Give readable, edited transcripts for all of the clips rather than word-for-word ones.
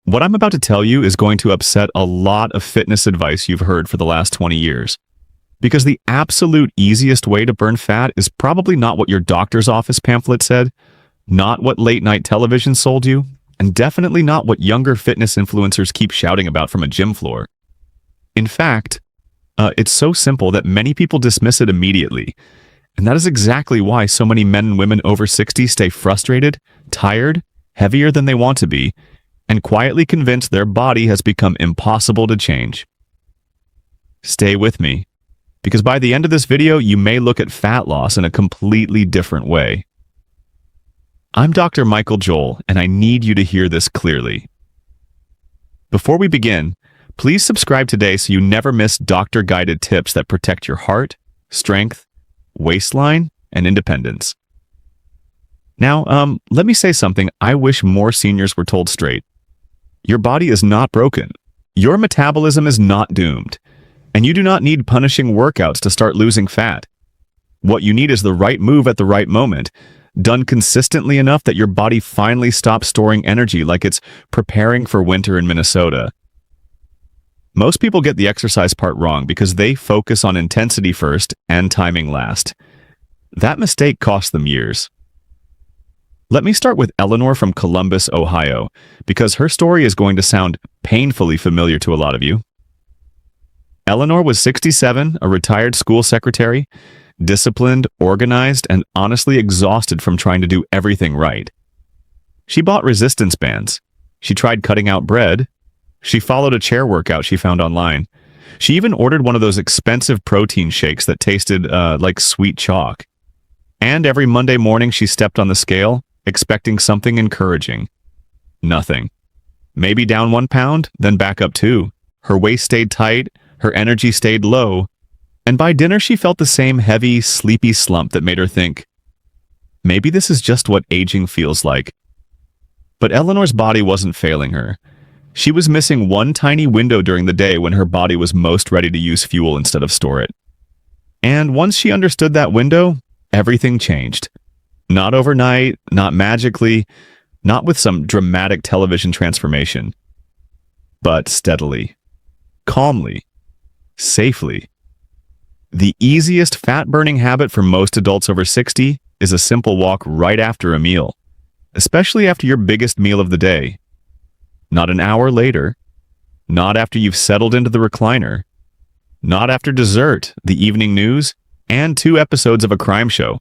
What I'm about to tell you is going to upset a lot of fitness advice you've heard for the last 20 years. Because the absolute easiest way to burn fat is probably not what your doctor's office pamphlet said, not what late-night television sold you, and definitely not what younger fitness influencers keep shouting about from a gym floor. In fact, it's so simple that many people dismiss it immediately. And that is exactly why so many men and women over 60 stay frustrated, tired, heavier than they want to be, and quietly convinced their body has become impossible to change. Stay with me, because by the end of this video, you may look at fat loss in a completely different way. I'm Dr. Michael Joel, and I need you to hear this clearly. Before we begin, please subscribe today so you never miss doctor-guided tips that protect your heart, strength, waistline, and independence. Now, let me say something I wish more seniors were told straight. Your body is not broken. Your metabolism is not doomed. And you do not need punishing workouts to start losing fat. What you need is the right move at the right moment, done consistently enough that your body finally stops storing energy like it's preparing for winter in Minnesota. Most people get the exercise part wrong because they focus on intensity first and timing last. That mistake cost them years. Let me start with Eleanor from Columbus, Ohio, because her story is going to sound painfully familiar to a lot of you. Eleanor was 67, a retired school secretary, disciplined, organized, and honestly exhausted from trying to do everything right. She bought resistance bands. She tried cutting out bread. She followed a chair workout she found online. She even ordered one of those expensive protein shakes that tasted like sweet chalk. And every Monday morning she stepped on the scale, expecting something encouraging. Nothing. Maybe down 1 pound, then back up 2. Her waist stayed tight, her energy stayed low, and by dinner she felt the same heavy, sleepy slump that made her think, maybe this is just what aging feels like. But Eleanor's body wasn't failing her. She was missing one tiny window during the day when her body was most ready to use fuel instead of store it. And once she understood that window, everything changed. Not overnight, not magically, not with some dramatic television transformation, but steadily, calmly, safely. The easiest fat-burning habit for most adults over 60 is a simple walk right after a meal, especially after your biggest meal of the day. Not an hour later, not after you've settled into the recliner, not after dessert, the evening news, and 2 episodes of a crime show.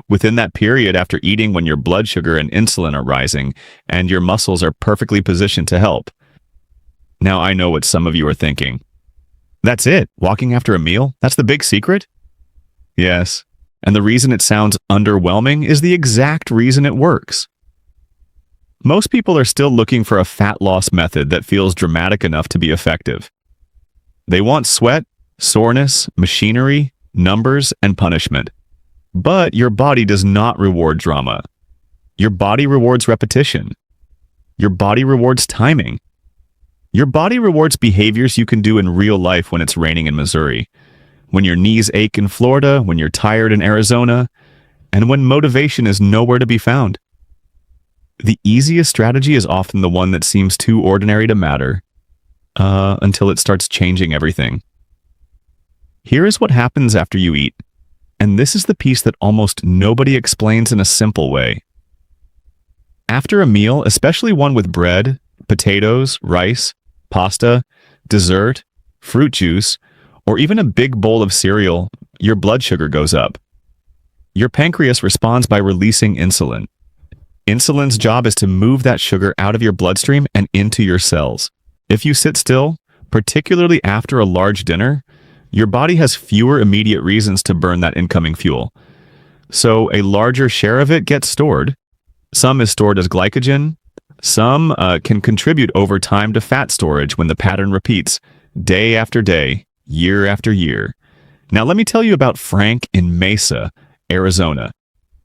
Within that period after eating when your blood sugar and insulin are rising and your muscles are perfectly positioned to help. Now I know what some of you are thinking. That's it? Walking after a meal? That's the big secret? Yes. And the reason it sounds underwhelming is the exact reason it works. Most people are still looking for a fat loss method that feels dramatic enough to be effective. They want sweat, soreness, machinery, numbers, and punishment. But your body does not reward drama. Your body rewards repetition. Your body rewards timing. Your body rewards behaviors you can do in real life when it's raining in Missouri, when your knees ache in Florida, when you're tired in Arizona, and when motivation is nowhere to be found. The easiest strategy is often the one that seems too ordinary to matter, until it starts changing everything. Here is what happens after you eat, and this is the piece that almost nobody explains in a simple way. After a meal, especially one with bread, potatoes, rice, pasta, dessert, fruit juice, or even a big bowl of cereal, your blood sugar goes up. Your pancreas responds by releasing insulin. Insulin's job is to move that sugar out of your bloodstream and into your cells. If you sit still, particularly after a large dinner, your body has fewer immediate reasons to burn that incoming fuel. So a larger share of it gets stored. Some is stored as glycogen. Some can contribute over time to fat storage when the pattern repeats, day after day, year after year. Now let me tell you about Frank in Mesa, Arizona.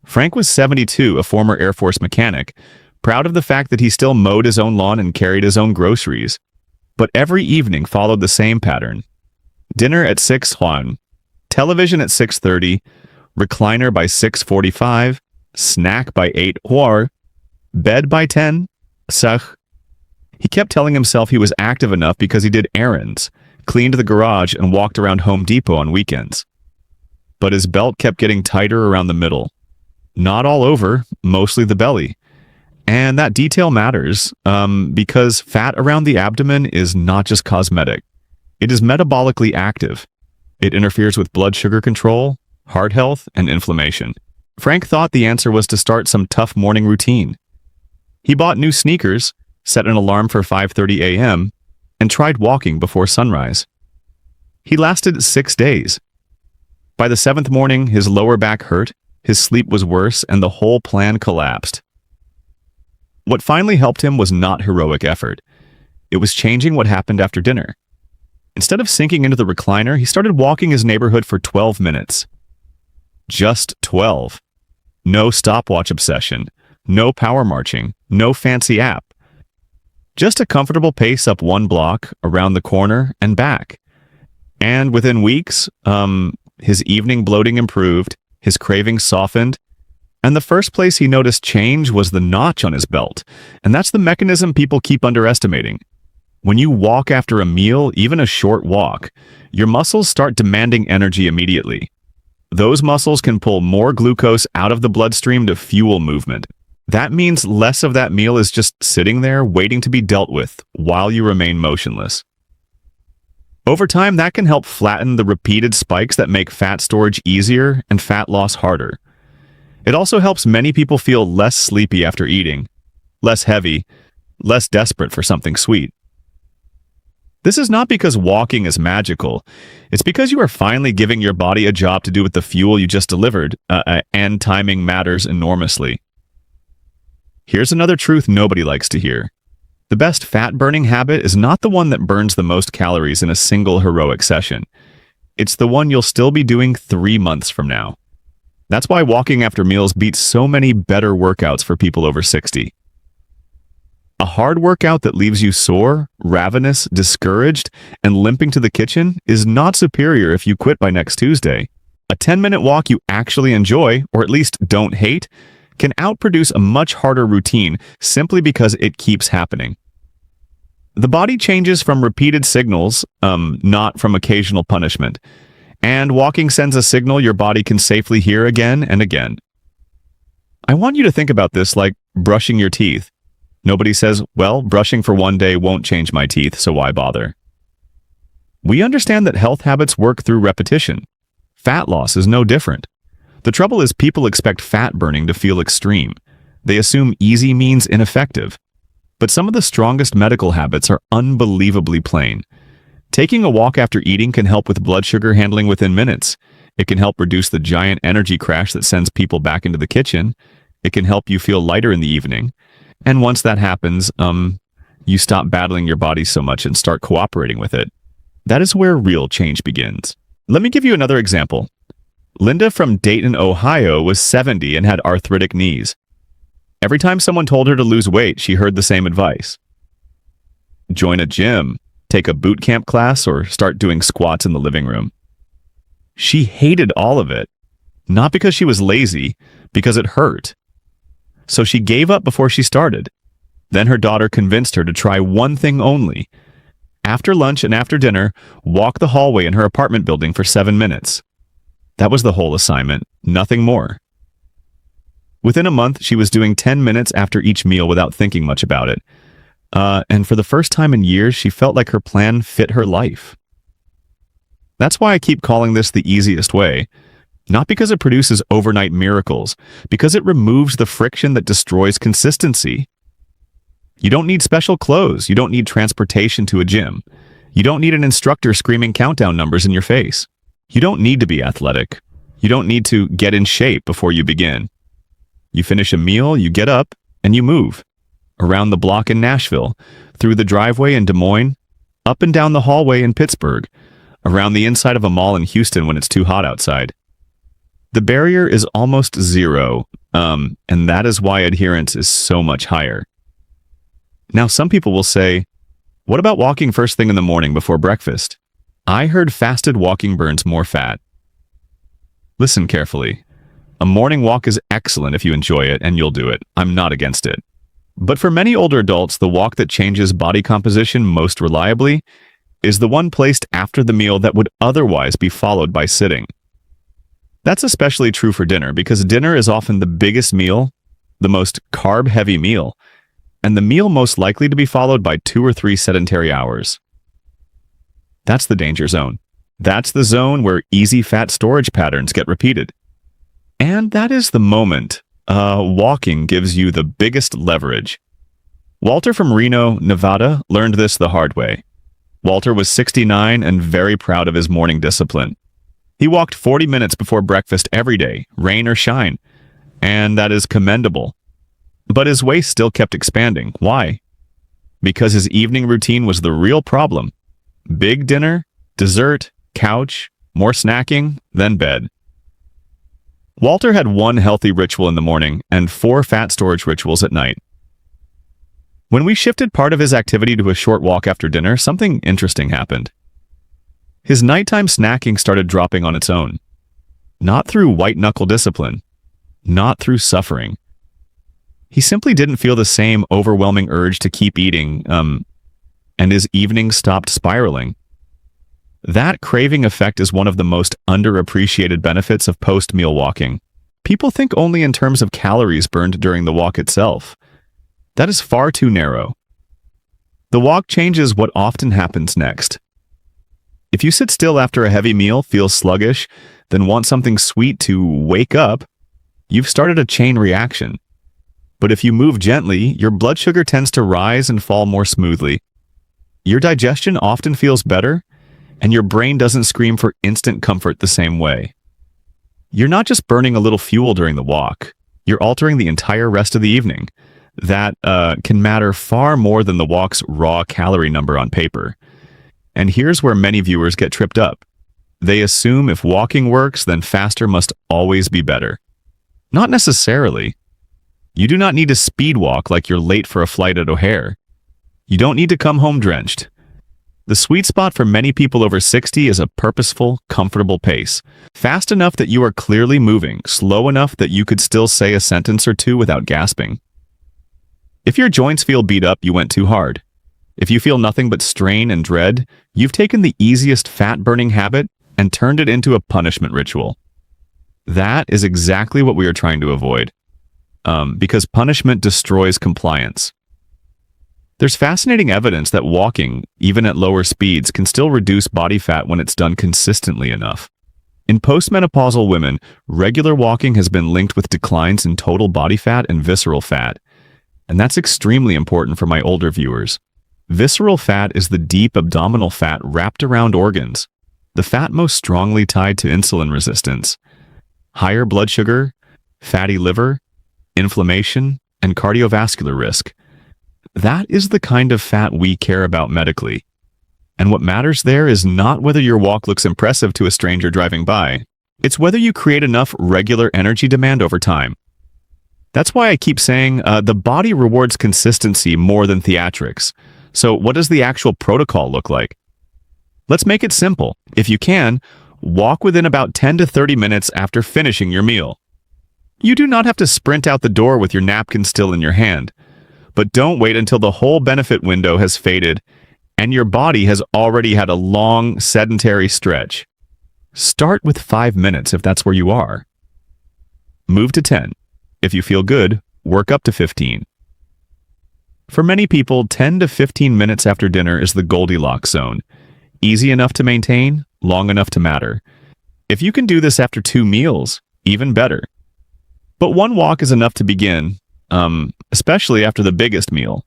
Frank was 72, a former Air Force mechanic, proud of the fact that he still mowed his own lawn and carried his own groceries. But every evening followed the same pattern. Dinner at 6 Juan, television at 6:30, recliner by 6:45, snack by 8 Huar, bed by 10, Sach, He kept telling himself he was active enough because he did errands, cleaned the garage, and walked around Home Depot on weekends. But his belt kept getting tighter around the middle. Not all over, mostly the belly. And that detail matters because fat around the abdomen is not just cosmetic. It is metabolically active. It interferes with blood sugar control, heart health, and inflammation. Frank thought the answer was to start some tough morning routine. He bought new sneakers, set an alarm for 5:30 a.m., and tried walking before sunrise. He lasted 6 days. By the 7th morning, his lower back hurt, his sleep was worse, and the whole plan collapsed. What finally helped him was not heroic effort. It was changing what happened after dinner. Instead of sinking into the recliner, he started walking his neighborhood for 12 minutes. Just 12. No stopwatch obsession, no power marching, no fancy app. Just a comfortable pace up one block, around the corner, and back. And within weeks, his evening bloating improved, his cravings softened, and the first place he noticed change was the notch on his belt. And that's the mechanism people keep underestimating. When you walk after a meal, even a short walk, your muscles start demanding energy immediately. Those muscles can pull more glucose out of the bloodstream to fuel movement. That means less of that meal is just sitting there waiting to be dealt with while you remain motionless. Over time, that can help flatten the repeated spikes that make fat storage easier and fat loss harder. It also helps many people feel less sleepy after eating, less heavy, less desperate for something sweet. This is not because walking is magical. It's because you are finally giving your body a job to do with the fuel you just delivered, and timing matters enormously. Here's another truth nobody likes to hear. The best fat-burning habit is not the one that burns the most calories in a single heroic session. It's the one you'll still be doing 3 months from now. That's why walking after meals beats so many better workouts for people over 60. A hard workout that leaves you sore, ravenous, discouraged, and limping to the kitchen is not superior if you quit by next Tuesday. A 10-minute walk you actually enjoy, or at least don't hate, can outproduce a much harder routine simply because it keeps happening. The body changes from repeated signals, not from occasional punishment. And walking sends a signal your body can safely hear again and again. I want you to think about this like brushing your teeth. Nobody says, well, brushing for one day won't change my teeth, so why bother? We understand that health habits work through repetition. Fat loss is no different. The trouble is people expect fat burning to feel extreme. They assume easy means ineffective. But some of the strongest medical habits are unbelievably plain. Taking a walk after eating can help with blood sugar handling within minutes. It can help reduce the giant energy crash that sends people back into the kitchen. It can help you feel lighter in the evening. And once that happens, you stop battling your body so much and start cooperating with it. That is where real change begins. Let me give you another example. Linda from Dayton, Ohio was 70 and had arthritic knees. Every time someone told her to lose weight, she heard the same advice. Join a gym, take a boot camp class, or start doing squats in the living room. She hated all of it, not because she was lazy, because it hurt. So she gave up before she started. Then her daughter convinced her to try one thing only. After lunch and after dinner, walk the hallway in her apartment building for 7 minutes. That was the whole assignment, nothing more. Within a month, she was doing 10 minutes after each meal without thinking much about it. And for the first time in years, she felt like her plan fit her life. That's why I keep calling this the easiest way. Not because it produces overnight miracles, because it removes the friction that destroys consistency. You don't need special clothes. You don't need transportation to a gym. You don't need an instructor screaming countdown numbers in your face. You don't need to be athletic. You don't need to get in shape before you begin. You finish a meal, you get up, and you move. Around the block in Nashville, through the driveway in Des Moines, up and down the hallway in Pittsburgh, around the inside of a mall in Houston when it's too hot outside. The barrier is almost zero, and that is why adherence is so much higher. Now, some people will say, what about walking first thing in the morning before breakfast? I heard fasted walking burns more fat. Listen carefully. A morning walk is excellent if you enjoy it, and you'll do it. I'm not against it. But for many older adults, the walk that changes body composition most reliably is the one placed after the meal that would otherwise be followed by sitting. That's especially true for dinner because dinner is often the biggest meal, the most carb-heavy meal, and the meal most likely to be followed by 2 or 3 sedentary hours. That's the danger zone. That's the zone where easy fat storage patterns get repeated. And that is the moment walking gives you the biggest leverage. Walter from Reno, Nevada, learned this the hard way. Walter was 69 and very proud of his morning discipline. He walked 40 minutes before breakfast every day, rain or shine, and that is commendable. But his waist still kept expanding. Why? Because his evening routine was the real problem. Big dinner, dessert, couch, more snacking, then bed. Walter had 1 healthy ritual in the morning and 4 fat storage rituals at night. When we shifted part of his activity to a short walk after dinner, something interesting happened. His nighttime snacking started dropping on its own. Not through white-knuckle discipline. Not through suffering. He simply didn't feel the same overwhelming urge to keep eating, and his evenings stopped spiraling. That craving effect is one of the most underappreciated benefits of post-meal walking. People think only in terms of calories burned during the walk itself. That is far too narrow. The walk changes what often happens next. If you sit still after a heavy meal, feel sluggish, then want something sweet to wake up, you've started a chain reaction. But if you move gently, your blood sugar tends to rise and fall more smoothly. Your digestion often feels better, and your brain doesn't scream for instant comfort the same way. You're not just burning a little fuel during the walk, you're altering the entire rest of the evening. That can matter far more than the walk's raw calorie number on paper. And here's where many viewers get tripped up. They assume if walking works, then faster must always be better. Not necessarily. You do not need to speed walk like you're late for a flight at O'Hare. You don't need to come home drenched. The sweet spot for many people over 60 is a purposeful, comfortable pace. Fast enough that you are clearly moving, slow enough that you could still say a sentence or two without gasping. If your joints feel beat up, you went too hard. If you feel nothing but strain and dread, you've taken the easiest fat-burning habit and turned it into a punishment ritual. That is exactly what we are trying to avoid, because punishment destroys compliance. There's fascinating evidence that walking, even at lower speeds, can still reduce body fat when it's done consistently enough. In postmenopausal women, regular walking has been linked with declines in total body fat and visceral fat. And that's extremely important for my older viewers. Visceral fat is the deep abdominal fat wrapped around organs, the fat most strongly tied to insulin resistance. Higher blood sugar, fatty liver, inflammation, and cardiovascular risk. That is the kind of fat we care about medically. And what matters there is not whether your walk looks impressive to a stranger driving by. It's whether you create enough regular energy demand over time. That's why I keep saying the body rewards consistency more than theatrics. So what does the actual protocol look like? Let's make it simple. If you can, walk within about 10 to 30 minutes after finishing your meal. You do not have to sprint out the door with your napkin still in your hand. But don't wait until the whole benefit window has faded and your body has already had a long, sedentary stretch. Start with 5 minutes if that's where you are. Move to 10. If you feel good, work up to 15. For many people, 10 to 15 minutes after dinner is the Goldilocks zone. Easy enough to maintain, long enough to matter. If you can do this after 2 meals, even better. But 1 walk is enough to begin, especially after the biggest meal.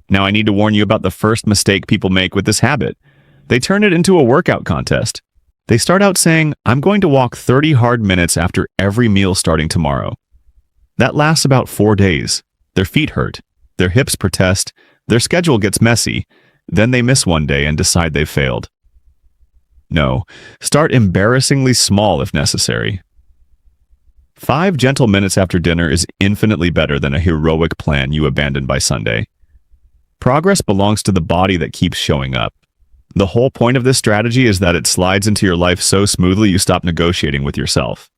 Now I need to warn you about the first mistake people make with this habit. They turn it into a workout contest. They start out saying, I'm going to walk 30 hard minutes after every meal starting tomorrow. That lasts about 4 days. Their feet hurt. Their hips protest. Their schedule gets messy. Then they miss 1 day and decide they've failed. No, start embarrassingly small if necessary. 5 gentle minutes after dinner is infinitely better than a heroic plan you abandon by Sunday. Progress belongs to the body that keeps showing up. The whole point of this strategy is that it slides into your life so smoothly you stop negotiating with yourself.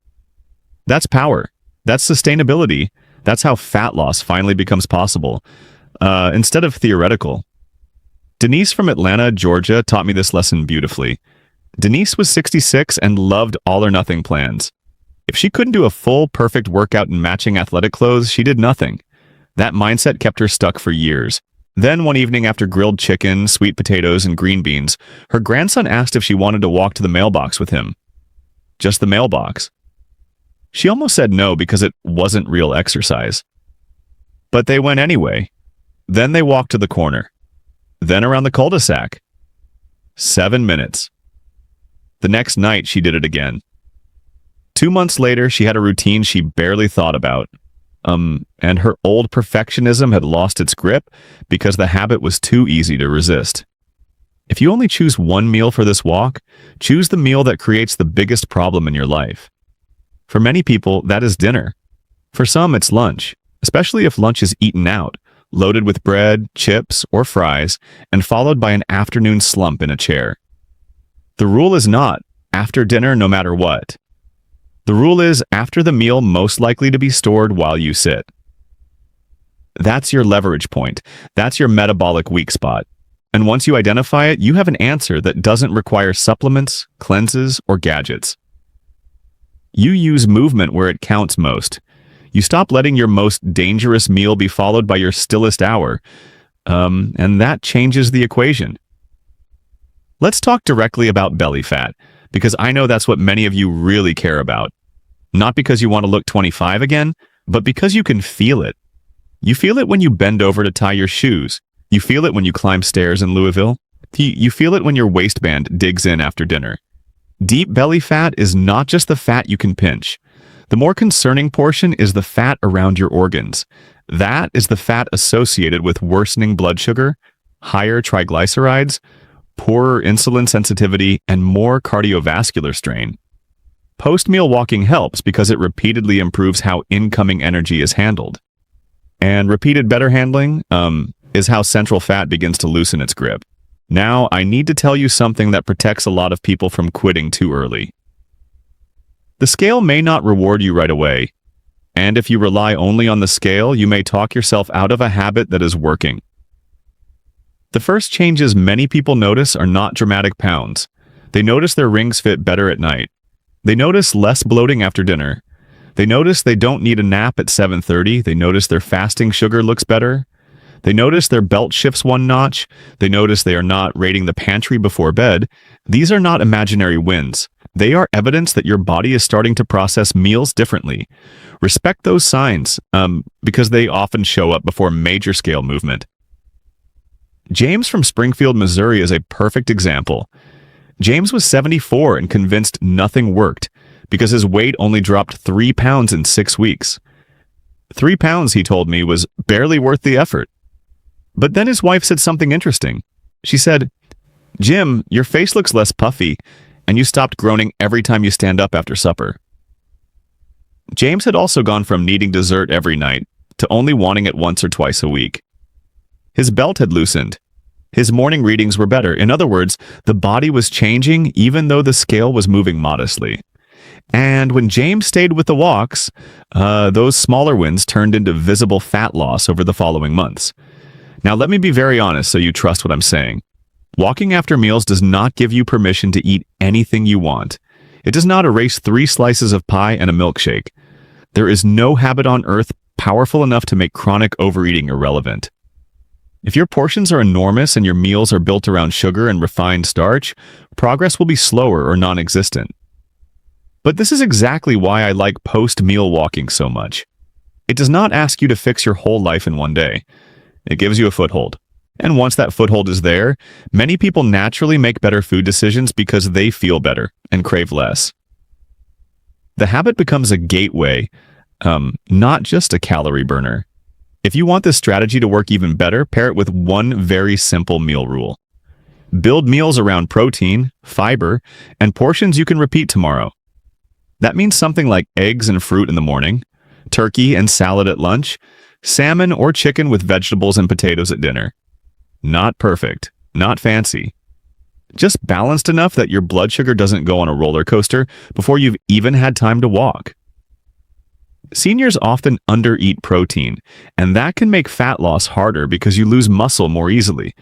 That's power. That's sustainability. That's how fat loss finally becomes possible, instead of theoretical. Denise from Atlanta, Georgia, taught me this lesson beautifully. Denise was 66 and loved all-or-nothing plans. If she couldn't do a full, perfect workout in matching athletic clothes, she did nothing. That mindset kept her stuck for years. Then one evening after grilled chicken, sweet potatoes, and green beans, her grandson asked if she wanted to walk to the mailbox with him. Just the mailbox. She almost said no because it wasn't real exercise. But they went anyway. Then they walked to the corner. Then around the cul-de-sac. 7 minutes. The next night, she did it again. 2 months later, she had a routine she barely thought about. And her old perfectionism had lost its grip because the habit was too easy to resist. If you only choose one meal for this walk, choose the meal that creates the biggest problem in your life. For many people, that is dinner. For some, it's lunch, especially if lunch is eaten out, loaded with bread, chips, or fries, and followed by an afternoon slump in a chair. The rule is not after dinner no matter what. The rule is after the meal most likely to be stored while you sit. That's your leverage point. That's your metabolic weak spot. And once you identify it, you have an answer that doesn't require supplements, cleanses, or gadgets. You use movement where it counts most. You stop letting your most dangerous meal be followed by your stillest hour. And that changes the equation. Let's talk directly about belly fat, because I know that's what many of you really care about. Not because you want to look 25 again, but because you can feel it. You feel it when you bend over to tie your shoes. You feel it when you climb stairs in Louisville. You feel it when your waistband digs in after dinner. Deep belly fat is not just the fat you can pinch. The more concerning portion is the fat around your organs. That is the fat associated with worsening blood sugar, higher triglycerides, poorer insulin sensitivity, and more cardiovascular strain. Post-meal walking helps because it repeatedly improves how incoming energy is handled. And repeated better handling is how central fat begins to loosen its grip. Now, I need to tell you something that protects a lot of people from quitting too early. The scale may not reward you right away, and if you rely only on the scale, you may talk yourself out of a habit that is working. The first changes many people notice are not dramatic pounds. They notice their rings fit better at night. They notice less bloating after dinner. They notice they don't need a nap at 7:30. They notice their fasting sugar looks better. They notice their belt shifts one notch. They notice they are not raiding the pantry before bed. These are not imaginary wins. They are evidence that your body is starting to process meals differently. Respect those signs, because they often show up before major scale movement. James from Springfield, Missouri is a perfect example. James was 74 and convinced nothing worked because his weight only dropped 3 pounds in 6 weeks. 3 pounds, he told me, was barely worth the effort. But then his wife said something interesting. She said, "Jim, your face looks less puffy, and you stopped groaning every time you stand up after supper." James had also gone from needing dessert every night to only wanting it once or twice a week. His belt had loosened. His morning readings were better. In other words, the body was changing even though the scale was moving modestly. And when James stayed with the walks, those smaller wins turned into visible fat loss over the following months. Now, let me be very honest so you trust what I'm saying. Walking after meals does not give you permission to eat anything you want. It does not erase 3 slices of pie and a milkshake. There is no habit on earth powerful enough to make chronic overeating irrelevant. If your portions are enormous and your meals are built around sugar and refined starch, progress will be slower or non-existent. But this is exactly why I like post-meal walking so much. It does not ask you to fix your whole life in one day. It gives you a foothold. And once that foothold is there, many people naturally make better food decisions because they feel better and crave less. The habit becomes a gateway, not just a calorie burner. If you want this strategy to work even better, pair it with one very simple meal rule. Build meals around protein, fiber, and portions you can repeat tomorrow. That means something like eggs and fruit in the morning, turkey and salad at lunch, salmon or chicken with vegetables and potatoes at dinner. Not perfect, not fancy. Just balanced enough that your blood sugar doesn't go on a roller coaster before you've even had time to walk. Seniors often undereat protein, and that can make fat loss harder because you lose muscle more easily.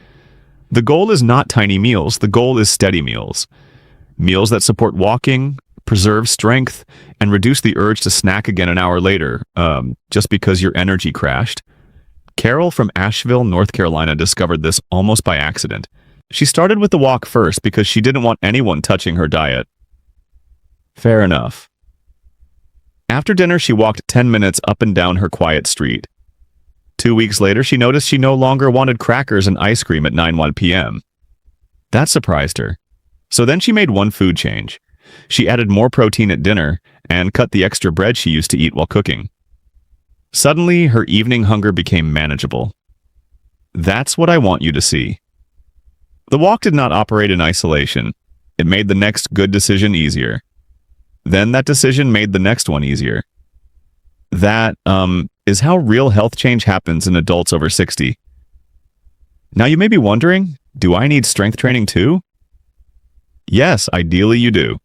The goal is not tiny meals, the goal is steady meals. Meals that support walking, preserve strength, and reduce the urge to snack again an hour later, just because your energy crashed. Carol from Asheville, North Carolina discovered this almost by accident. She started with the walk first because she didn't want anyone touching her diet. Fair enough. After dinner, she walked 10 minutes up and down her quiet street. 2 weeks later, she noticed she no longer wanted crackers and ice cream at 9:01 p.m. That surprised her. So then she made one food change. She added more protein at dinner and cut the extra bread she used to eat while cooking. Suddenly, her evening hunger became manageable. That's what I want you to see. The walk did not operate in isolation. It made the next good decision easier. Then that decision made the next one easier. That is how real health change happens in adults over 60. Now you may be wondering, do I need strength training too? Yes, ideally you do.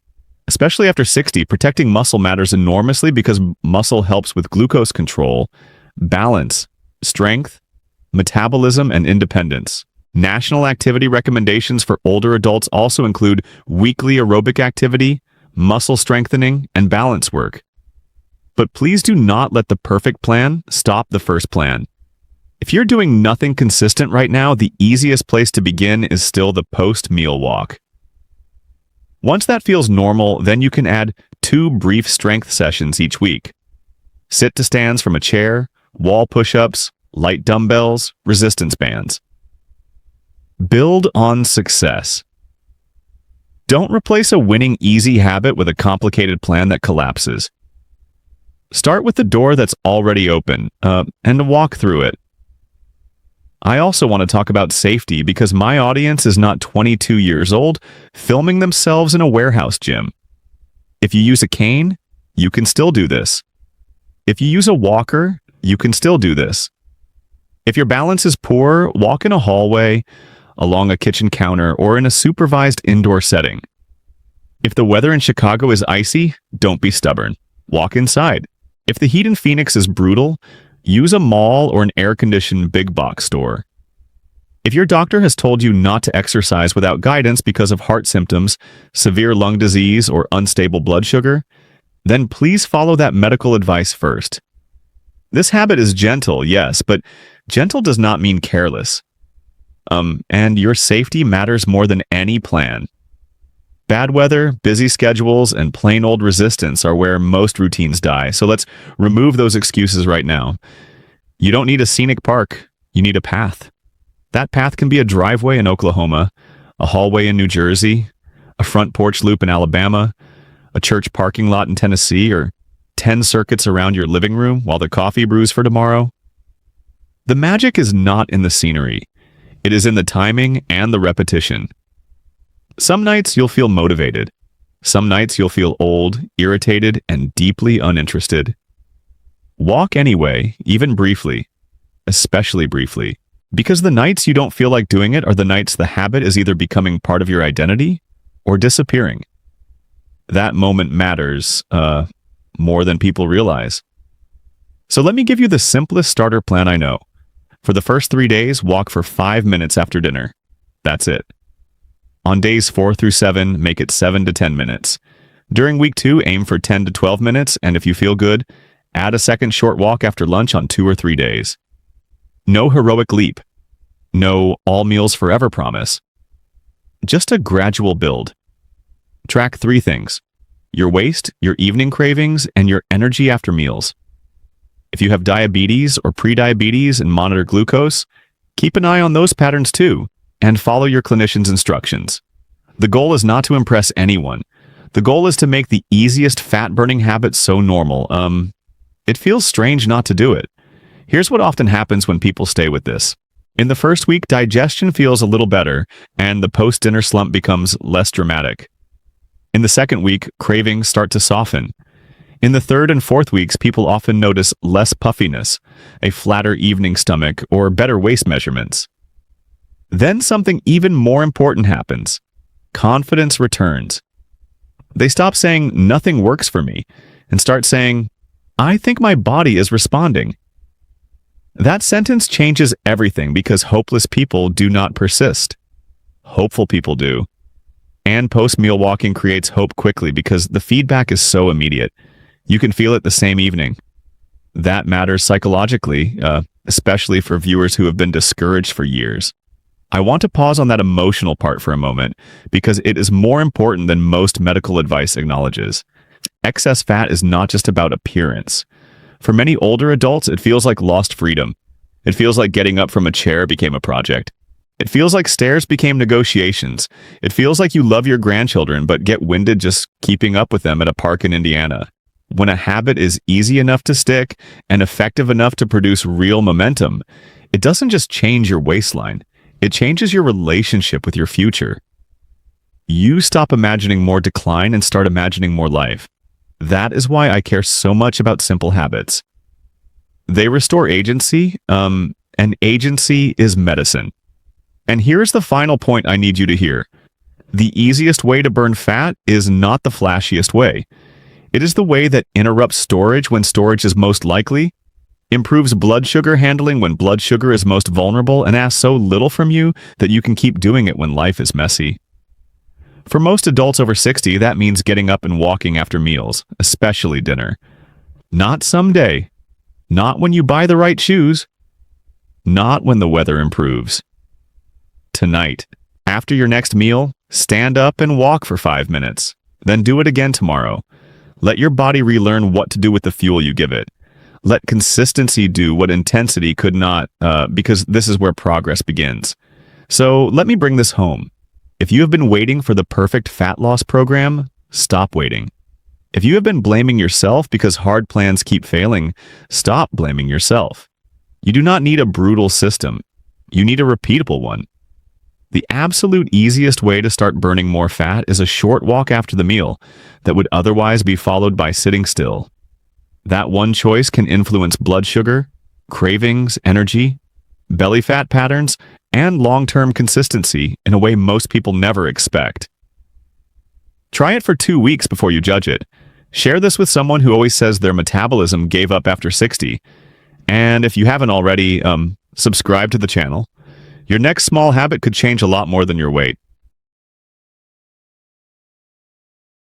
Especially after 60, protecting muscle matters enormously because muscle helps with glucose control, balance, strength, metabolism, and independence. National activity recommendations for older adults also include weekly aerobic activity, muscle strengthening, and balance work. But please do not let the perfect plan stop the first plan. If you're doing nothing consistent right now, the easiest place to begin is still the post-meal walk. Once that feels normal, then you can add 2 brief strength sessions each week. Sit to stands from a chair, wall push-ups, light dumbbells, resistance bands. Build on success. Don't replace a winning easy habit with a complicated plan that collapses. Start with the door that's already open, and walk through it. I also want to talk about safety because my audience is not 22 years old filming themselves in a warehouse gym. If you use a cane, you can still do this. If you use a walker, you can still do this. If your balance is poor, walk in a hallway, along a kitchen counter, or in a supervised indoor setting. If the weather in Chicago is icy, don't be stubborn. Walk inside. If the heat in Phoenix is brutal, use a mall or an air-conditioned big box store. If your doctor has told you not to exercise without guidance because of heart symptoms, severe lung disease, or unstable blood sugar, then please follow that medical advice first. This habit is gentle, yes, but gentle does not mean careless. And your safety matters more than any plan. Bad weather, busy schedules, and plain old resistance are where most routines die, so let's remove those excuses right now. You don't need a scenic park, you need a path. That path can be a driveway in Oklahoma, a hallway in New Jersey, a front porch loop in Alabama, a church parking lot in Tennessee, or 10 circuits around your living room while the coffee brews for tomorrow. The magic is not in the scenery. It is in the timing and the repetition. Some nights you'll feel motivated. Some nights you'll feel old, irritated, and deeply uninterested. Walk anyway, even briefly, especially briefly, because the nights you don't feel like doing it are the nights the habit is either becoming part of your identity or disappearing. That moment matters more than people realize. So let me give you the simplest starter plan I know. For the first 3 days, walk for 5 minutes after dinner. That's it. On days 4 through 7, make it 7 to 10 minutes. During week 2, aim for 10 to 12 minutes, and if you feel good, add a second short walk after lunch on 2 or 3 days. No heroic leap. No all meals forever promise. Just a gradual build. Track 3 things: your waist, your evening cravings, and your energy after meals. If you have diabetes or prediabetes and monitor glucose, keep an eye on those patterns too, and follow your clinician's instructions. The goal is not to impress anyone. The goal is to make the easiest fat-burning habit so normal. It feels strange not to do it. Here's what often happens when people stay with this. In the first week, digestion feels a little better, and the post-dinner slump becomes less dramatic. In the second week, cravings start to soften. In the third and fourth weeks, people often notice less puffiness, a flatter evening stomach, or better waist measurements. Then something even more important happens. Confidence returns. They stop saying, "Nothing works for me," and start saying, I think my body is responding. That sentence changes everything because hopeless people do not persist. Hopeful people do. And post-meal walking creates hope quickly because the feedback is so immediate. You can feel it the same evening. That matters psychologically, especially for viewers who have been discouraged for years. I want to pause on that emotional part for a moment because it is more important than most medical advice acknowledges. Excess fat is not just about appearance. For many older adults, it feels like lost freedom. It feels like getting up from a chair became a project. It feels like stairs became negotiations. It feels like you love your grandchildren but get winded just keeping up with them at a park in Indiana. When a habit is easy enough to stick and effective enough to produce real momentum, it doesn't just change your waistline. It changes your relationship with your future. You stop imagining more decline and start imagining more life. That is why I care so much about simple habits. They restore agency, and agency is medicine. And here's the final point I need you to hear. The easiest way to burn fat is not the flashiest way. It is the way that interrupts storage when storage is most likely, improves blood sugar handling when blood sugar is most vulnerable, and asks so little from you that you can keep doing it when life is messy. For most adults over 60, that means getting up and walking after meals, especially dinner. Not someday. Not when you buy the right shoes. Not when the weather improves. Tonight, after your next meal, stand up and walk for 5 minutes. Then do it again tomorrow. Let your body relearn what to do with the fuel you give it. Let consistency do what intensity could not, because this is where progress begins. So let me bring this home. If you have been waiting for the perfect fat loss program, stop waiting. If you have been blaming yourself because hard plans keep failing, stop blaming yourself. You do not need a brutal system. You need a repeatable one. The absolute easiest way to start burning more fat is a short walk after the meal that would otherwise be followed by sitting still. That one choice can influence blood sugar, cravings, energy, belly fat patterns, and long-term consistency in a way most people never expect. Try it for 2 weeks before you judge it. Share this with someone who always says their metabolism gave up after 60. And if you haven't already, subscribe to the channel. Your next small habit could change a lot more than your weight.